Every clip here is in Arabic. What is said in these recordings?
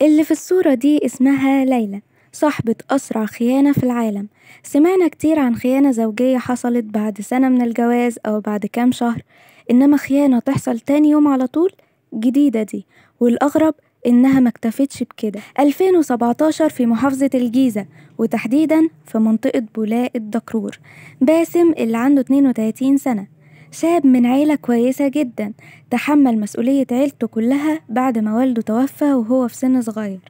اللي في الصورة دي اسمها ليلى، صاحبة أسرع خيانة في العالم. سمعنا كتير عن خيانة زوجية حصلت بعد سنة من الجواز أو بعد كام شهر، إنما خيانة تحصل تاني يوم على طول جديدة دي. والأغرب إنها ما اكتفتش بكده. 2017 في محافظة الجيزة، وتحديدا في منطقة بولاق الدكرور، باسم اللي عنده 32 سنة، شاب من عيلة كويسة جدا، تحمل مسؤولية عيلته كلها بعد ما والده توفى وهو في سن صغير.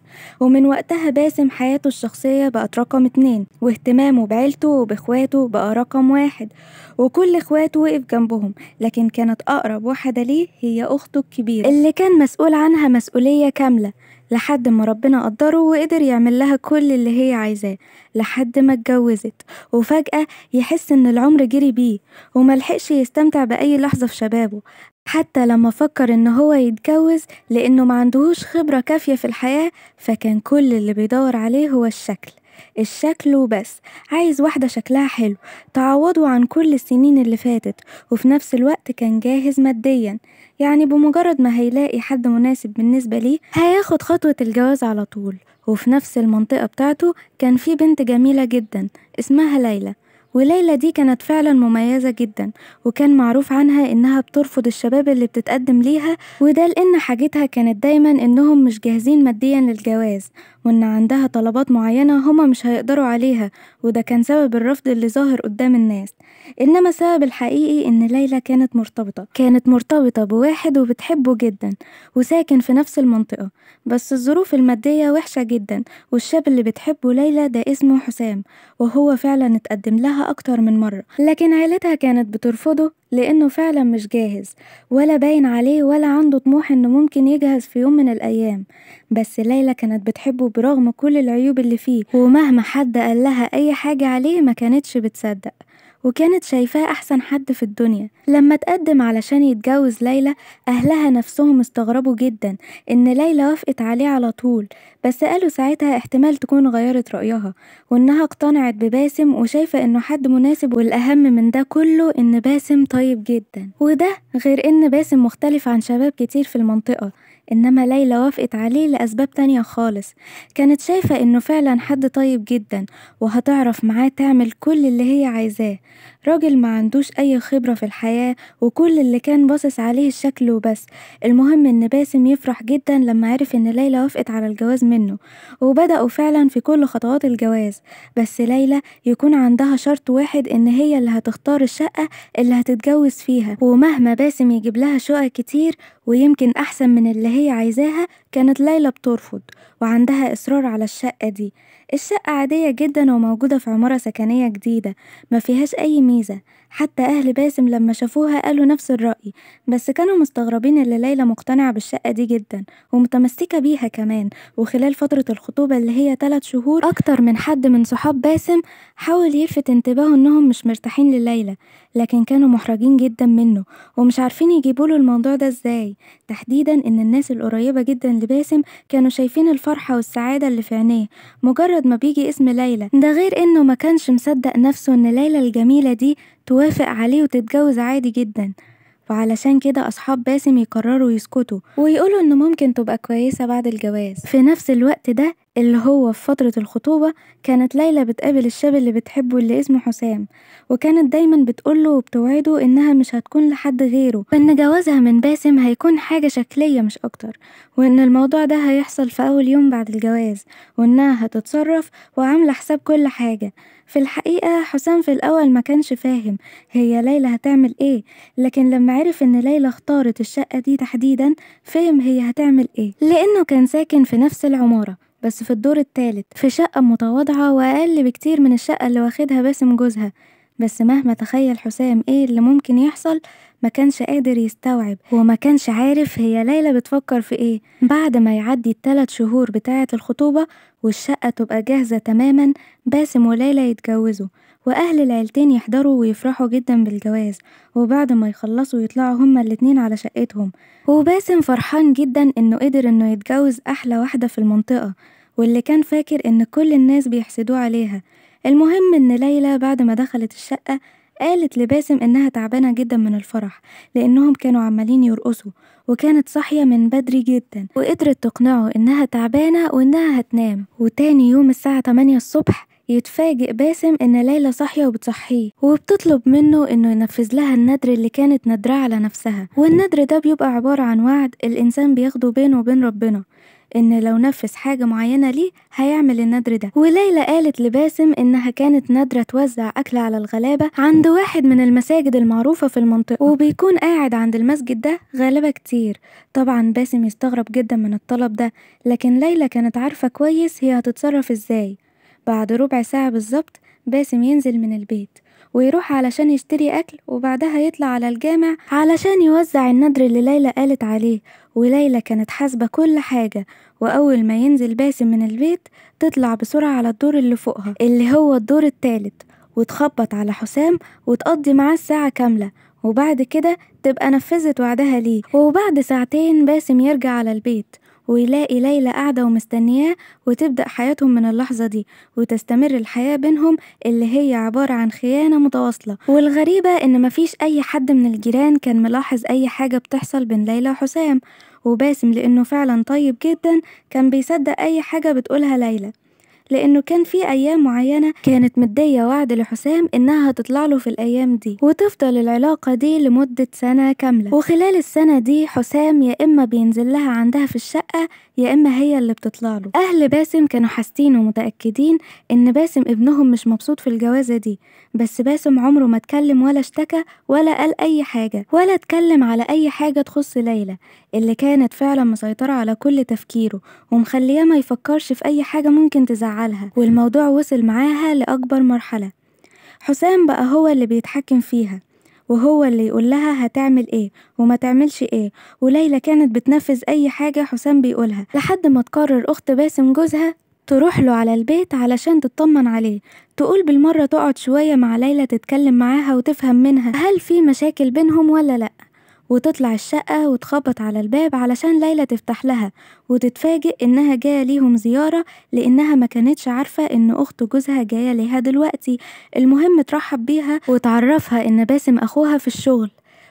ومن وقتها باسم حياته الشخصية بقت رقم 2، واهتمامه بعيلته وبإخواته بقى رقم 1، وكل إخواته وقف جنبهم، لكن كانت أقرب واحدة ليه هي أخته الكبيرة اللي كان مسؤول عنها مسؤولية كاملة، لحد ما ربنا قدره وقدر يعمل لها كل اللي هي عايزاه لحد ما اتجوزت. وفجأة يحس إن العمر جري بيه وملحقش يستمتع بأي لحظة في شبابه، حتى لما فكر إن هو يتجوز لأنه ما عندهوش خبرة كافية في الحياة. فكان كل اللي بيدور عليه هو الشكل وبس، عايز واحدة شكلها حلو تعوضه عن كل السنين اللي فاتت، وفي نفس الوقت كان جاهز ماديا، يعني بمجرد ما هيلاقي حد مناسب بالنسبة ليه هياخد خطوة الجواز على طول. وفي نفس المنطقة بتاعته كان في بنت جميلة جدا اسمها ليلى، وليلى دي كانت فعلا مميزة جدا، وكان معروف عنها إنها بترفض الشباب اللي بتتقدم ليها، وده لأن حاجتها كانت دايما إنهم مش جاهزين ماديا للجواز، وإن عندها طلبات معينة هما مش هيقدروا عليها، وده كان سبب الرفض اللي ظاهر قدام الناس. إنما السبب الحقيقي إن ليلى كانت مرتبطة بواحد وبتحبه جدا وساكن في نفس المنطقة، بس الظروف المادية وحشة جدا، والشاب اللي بتحبه ليلى ده اسمه حسام، وهو فعلا اتقدم لها أكتر من مرة، لكن عيلتها كانت بترفضه لأنه فعلا مش جاهز، ولا باين عليه ولا عنده طموح إنه ممكن يجهز في يوم من الأيام. بس ليلى كانت بتحبه برغم كل العيوب اللي فيه، ومهما حد قال لها أي حاجة عليه ما كانتش بتصدق، وكانت شايفاه أحسن حد في الدنيا. لما تقدم علشان يتجوز ليلى، أهلها نفسهم استغربوا جدا إن ليلى وافقت عليه على طول، بس قالوا ساعتها احتمال تكون غيرت رأيها، وإنها اقتنعت بباسم وشايفة إنه حد مناسب. والأهم من ده كله إن باسم طيب جدا، وده غير إن باسم مختلف عن شباب كتير في المنطقة. إنما ليلى وافقت عليه لأسباب تانية خالص، كانت شايفة إنه فعلا حد طيب جدا، وهتعرف معاه تعمل كل اللي هي عايزاه. راجل ما عندوش أي خبرة في الحياة، وكل اللي كان باصص عليه الشكل وبس. المهم إن باسم يفرح جدا لما عرف إن ليلى وافقت على الجواز منه، وبدأوا فعلا في كل خطوات الجواز. بس ليلى يكون عندها شرط واحد، إن هي اللي هتختار الشقة اللي هتتجوز فيها، ومهما باسم يجيب لها شقق كتير ويمكن أحسن من اللي هي عايزاها، كانت ليلى بترفض وعندها إصرار على الشقة دي. الشقة عادية جدا وموجودة في عمارة سكنية جديدة ما فيهاش أي ميزة، حتى أهل باسم لما شافوها قالوا نفس الرأي، بس كانوا مستغربين اللي ليلى مقتنعة بالشقة دي جدا ومتمسكة بيها كمان. وخلال فترة الخطوبة اللي هي 3 شهور، أكتر من حد من صحاب باسم حاول يلفت انتباهه إنهم مش مرتاحين لليلى، لكن كانوا محرجين جدا منه ومش عارفين يجيبوله الموضوع ده ازاي، تحديدا إن الناس القريبة جدا لباسم كانوا شايفين الفرحة والسعادة اللي في عينيه مجرد ما بيجي اسم ليلى. ده غير إنه ما كانش مصدق نفسه إن ليلى الجميلة دي توافق عليه وتتجوز عادي جدا. وعلشان كده أصحاب باسم يقرروا يسكتوا ويقولوا إنه ممكن تبقى كويسة بعد الجواز. في نفس الوقت ده اللي هو في فترة الخطوبة، كانت ليلى بتقابل الشاب اللي بتحبه اللي اسمه حسام، وكانت دايما بتقوله وبتوعده إنها مش هتكون لحد غيره، وإن جوازها من باسم هيكون حاجة شكلية مش أكتر، وإن الموضوع ده هيحصل في أول يوم بعد الجواز، وإنها هتتصرف وعاملة حساب كل حاجة. في الحقيقة حسام في الأول ما كانش فاهم هي ليلى هتعمل إيه، لكن لما عرف إن ليلى اختارت الشقة دي تحديدا فهم هي هتعمل إيه، لأنه كان ساكن في نفس العمارة بس في الدور الثالث في شقة متواضعة وأقل بكتير من الشقة اللي واخدها باسم جوزها. بس مهما تخيل حسام إيه اللي ممكن يحصل، ما كانش قادر يستوعب وما كانش عارف هي ليلى بتفكر في إيه. بعد ما يعدي ال3 شهور بتاعة الخطوبة والشقة تبقى جاهزة تماما، باسم وليلى يتجوزوا، وأهل العيلتين يحضروا ويفرحوا جدا بالجواز، وبعد ما يخلصوا يطلعوا هما الاتنين على شقتهم. وباسم فرحان جدا إنه قدر إنه يتجوز أحلى واحدة في المنطقة، واللي كان فاكر إن كل الناس بيحسدوه عليها. المهم إن ليلى بعد ما دخلت الشقة قالت لباسم إنها تعبانة جدا من الفرح لأنهم كانوا عمالين يرقصوا، وكانت صاحية من بدري جدا، وقدرت تقنعه إنها تعبانة وإنها هتنام. وتاني يوم الساعة 8 الصبح يتفاجئ باسم إن ليلى صاحية وبتصحيه، وبتطلب منه إنه ينفذ لها الندر اللي كانت ندراه على نفسها. والندر ده بيبقى عبارة عن وعد الإنسان بياخده بينه وبين ربنا، إن لو نفذ حاجة معينة ليه هيعمل الندر ده. وليلى قالت لباسم إنها كانت نادرة توزع أكل على الغلابة عند واحد من المساجد المعروفة في المنطقة، وبيكون قاعد عند المسجد ده غلابة كتير. طبعا باسم يستغرب جدا من الطلب ده، لكن ليلى كانت عارفة كويس هي هتتصرف إزاي. بعد ربع ساعة بالظبط باسم ينزل من البيت ويروح علشان يشتري أكل، وبعدها يطلع على الجامع علشان يوزع الندر اللي ليلى قالت عليه. وليلى كانت حاسبة كل حاجة، وأول ما ينزل باسم من البيت تطلع بسرعة على الدور اللي فوقها اللي هو الدور التالت، وتخبط على حسام وتقضي معاه الساعة كاملة، وبعد كده تبقى نفذت وعدها ليه. وبعد ساعتين باسم يرجع على البيت ويلاقي ليلى قاعدة ومستنياه، وتبدأ حياتهم من اللحظة دي، وتستمر الحياة بينهم اللي هي عبارة عن خيانة متواصلة. والغريبة إن مفيش أي حد من الجيران كان ملاحظ أي حاجة بتحصل بين ليلى وحسام، وباسم لأنه فعلا طيب جدا كان بيصدق أي حاجة بتقولها ليلى، لأنه كان في أيام معينة كانت مدية وعد لحسام إنها هتطلع له في الأيام دي، وتفضل العلاقة دي لمدة سنة كاملة. وخلال السنة دي حسام يا إما بينزل لها عندها في الشقة يا إما هي اللي بتطلع له. أهل باسم كانوا حاسين ومتأكدين إن باسم ابنهم مش مبسوط في الجوازة دي، بس باسم عمره ما اتكلم ولا اشتكى ولا قال أي حاجة ولا اتكلم على أي حاجة تخص ليلى اللي كانت فعلا مسيطرة على كل تفكيره ومخليه ما يفكرش في أي حاجة ممكن تزعلها. والموضوع وصل معاها لأكبر مرحلة، حسام بقى هو اللي بيتحكم فيها، وهو اللي يقول لها هتعمل ايه وما تعملش ايه، وليلى كانت بتنفذ اي حاجة حسام بيقولها، لحد ما تقرر اخت باسم جوزها تروح له على البيت علشان تطمن عليه، تقول بالمرة تقعد شوية مع ليلى تتكلم معاها وتفهم منها هل في مشاكل بينهم ولا لأ. وتطلع الشقة وتخبط على الباب علشان ليلى تفتح لها، وتتفاجئ إنها جاية ليهم زيارة لأنها ما كانتش عارفة إن أخت جوزها جاية ليها دلوقتي. المهم ترحب بيها وتعرفها إن باسم أخوها في الشغل،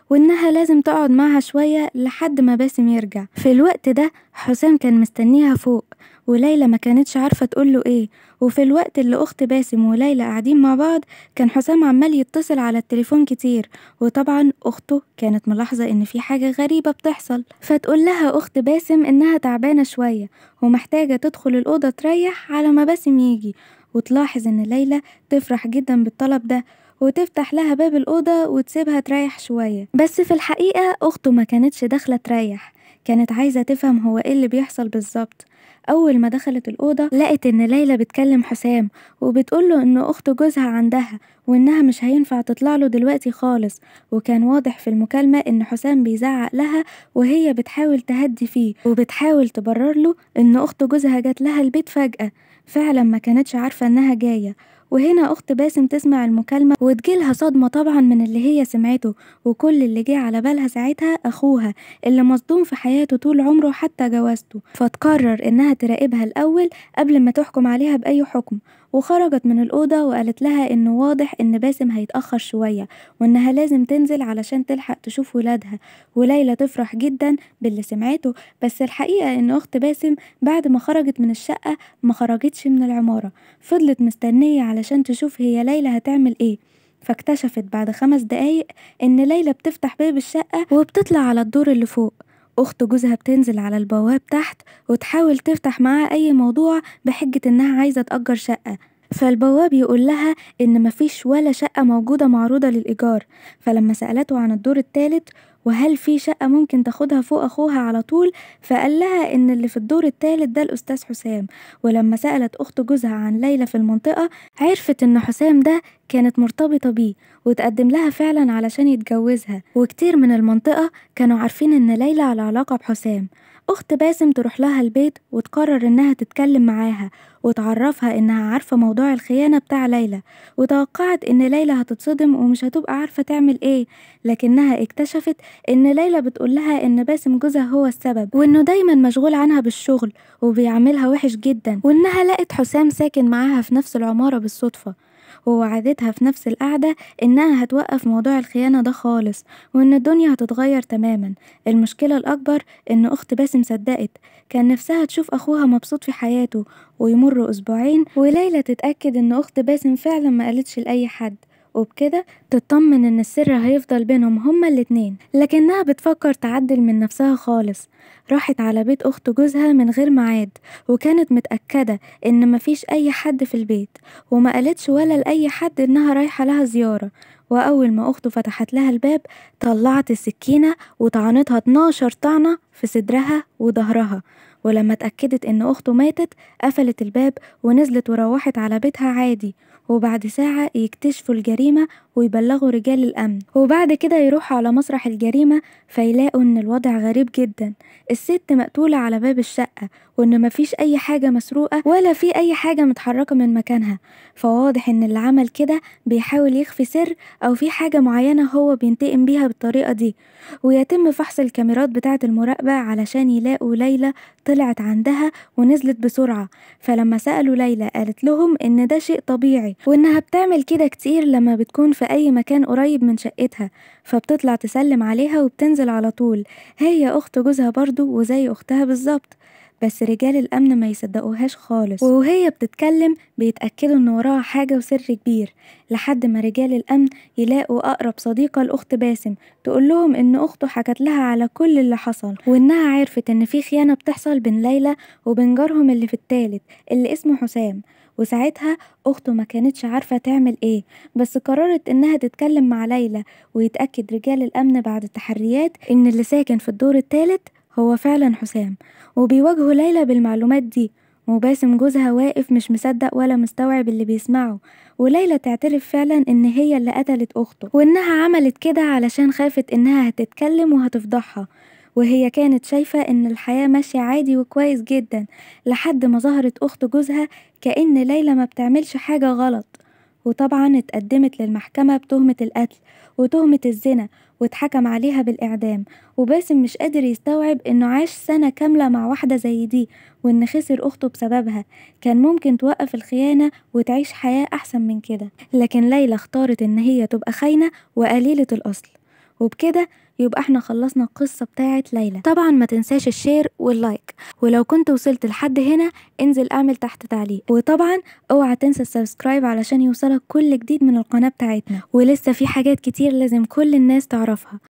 وإنها لازم تقعد معها شوية لحد ما باسم يرجع. في الوقت ده حسام كان مستنيها فوق، وليلى ما كانتش عارفة تقوله ايه. وفي الوقت اللي أخت باسم وليلى قاعدين مع بعض كان حسام عمال يتصل على التليفون كتير، وطبعا أخته كانت ملاحظة إن في حاجة غريبة بتحصل، فتقول لها أخت باسم إنها تعبانة شوية ومحتاجة تدخل الأوضة تريح على ما باسم يجي. وتلاحظ إن ليلى تفرح جدا بالطلب ده وتفتح لها باب الأوضة وتسيبها تريح شوية، بس في الحقيقة أخته ما كانتش داخلة تريح، كانت عايزة تفهم هو ايه اللي بيحصل بالظبط. أول ما دخلت الأوضة لقت إن ليلى بتكلم حسام وبتقوله إن أخت جوزها عندها وإنها مش هينفع تطلع له دلوقتي خالص، وكان واضح في المكالمة إن حسام بيزعق لها وهي بتحاول تهدي فيه وبتحاول تبرر له إن أخت جوزها جات لها البيت فجأة، فعلا ما كانتش عارفة إنها جاية. وهنا أخت باسم تسمع المكالمة وتجيلها صدمة طبعا من اللي هي سمعته، وكل اللي جه على بالها ساعتها أخوها اللي مصدوم في حياته طول عمره حتى جوازته، فتقرر إنها تراقبها الأول قبل ما تحكم عليها بأي حكم. وخرجت من الأوضة وقالت لها إنه واضح إن باسم هيتأخر شوية وإنها لازم تنزل علشان تلحق تشوف ولادها. وليلى تفرح جدا باللي سمعته، بس الحقيقة إن أخت باسم بعد ما خرجت من الشقة ما خرجتش من العمارة، فضلت مستنية علشان تشوف هي ليلى هتعمل إيه. فاكتشفت بعد 5 دقايق إن ليلى بتفتح باب الشقة وبتطلع على الدور اللي فوق. أخت جوزها بتنزل على البواب تحت وتحاول تفتح معاه أي موضوع بحجة إنها عايزة تأجر شقة، فالبواب يقول لها إن مفيش ولا شقة موجودة معروضة للإيجار. فلما سألته عن الدور الثالث وهل في شقة ممكن تاخدها فوق أخوها على طول، فقال لها إن اللي في الدور الثالث ده الأستاذ حسام. ولما سألت أخت جوزها عن ليلى في المنطقة عرفت إن حسام ده كانت مرتبطة بيه وتقدم لها فعلا علشان يتجوزها، وكتير من المنطقة كانوا عارفين إن ليلى على علاقة بحسام. أخت باسم تروح لها البيت وتقرر إنها تتكلم معاها وتعرفها إنها عارفة موضوع الخيانة بتاع ليلى، وتوقعت إن ليلى هتتصدم ومش هتبقى عارفة تعمل إيه، لكنها اكتشفت إن ليلى بتقول لها إن باسم جوزها هو السبب، وإنه دايما مشغول عنها بالشغل وبيعملها وحش جدا، وإنها لقت حسام ساكن معاها في نفس العمارة بالصدفة. ووعدتها في نفس القعدة إنها هتوقف موضوع الخيانة ده خالص، وإن الدنيا هتتغير تماما. المشكلة الأكبر إن أخت باسم صدقت، كان نفسها تشوف أخوها مبسوط في حياته. ويمر أسبوعين وليلى تتأكد إن أخت باسم فعلا ما قالتش لأي حد، وبكده تطمن إن السر هيفضل بينهم هما الاتنين. لكنها بتفكر تعدل من نفسها خالص، راحت على بيت أخت جوزها من غير ميعاد، وكانت متأكدة إن مفيش أي حد في البيت، وما قالتش ولا لأي حد إنها رايحة لها زيارة. وأول ما أخته فتحت لها الباب طلعت السكينة وطعنتها 12 طعنة في صدرها وظهرها. ولما اتأكدت إن أخته ماتت قفلت الباب ونزلت وروحت على بيتها عادي. وبعد ساعة يكتشفوا الجريمة ويبلغوا رجال الأمن، وبعد كده يروحوا على مسرح الجريمة فيلاقوا إن الوضع غريب جدا. الست مقتولة على باب الشقة، وإن مفيش أي حاجة مسروقة ولا في أي حاجة متحركة من مكانها. فواضح إن اللي عمل كده بيحاول يخفي سر أو في حاجة معينة هو بينتقم بيها بالطريقة دي. ويتم فحص الكاميرات بتاعة المراقبة علشان يلاقوا ليلى طلعت عندها ونزلت بسرعة. فلما سألوا ليلى قالت لهم إن ده شيء طبيعي، وإنها بتعمل كده كتير لما بتكون في أي مكان قريب من شقتها، فبتطلع تسلم عليها وبتنزل على طول. هي أخت جوزها برضو وزي أختها بالظبط. بس رجال الأمن ما يصدقوهاش خالص، وهي بتتكلم بيتأكدوا إن وراها حاجة وسر كبير، لحد ما رجال الأمن يلاقوا أقرب صديقة لأخت باسم تقول لهم إن أخته حكت لها على كل اللي حصل، وإنها عرفت إن في خيانة بتحصل بين ليلى وبين جارهم اللي في التالت اللي اسمه حسام. وساعتها أخته ما كانتش عارفة تعمل إيه، بس قررت إنها تتكلم مع ليلى. ويتأكد رجال الأمن بعد التحريات إن اللي ساكن في الدور الثالث هو فعلا حسام، وبيواجهوا ليلى بالمعلومات دي. وباسم جوزها واقف مش مصدق ولا مستوعب اللي بيسمعه، وليلى تعترف فعلا إن هي اللي قتلت أخته، وإنها عملت كده علشان خافت إنها هتتكلم وهتفضحها. وهي كانت شايفة إن الحياة ماشية عادي وكويس جدا، لحد ما ظهرت أخت جوزها كأن ليلى ما بتعملش حاجة غلط. وطبعا اتقدمت للمحكمة بتهمة القتل وتهمة الزنا، واتحكم عليها بالإعدام. وباسم مش قادر يستوعب إنه عاش سنة كاملة مع واحدة زي دي، وإن خسر أخته بسببها. كان ممكن توقف الخيانة وتعيش حياة أحسن من كده، لكن ليلى اختارت إن هي تبقى خاينة وقليلة الأصل. وبكده يبقى احنا خلصنا القصة بتاعت ليلى. طبعا ما تنساش الشير واللايك، ولو كنت وصلت لحد هنا انزل اعمل تحت تعليق، وطبعا اوعى تنسى السبسكرايب علشان يوصلك كل جديد من القناة بتاعتنا، ولسه في حاجات كتير لازم كل الناس تعرفها.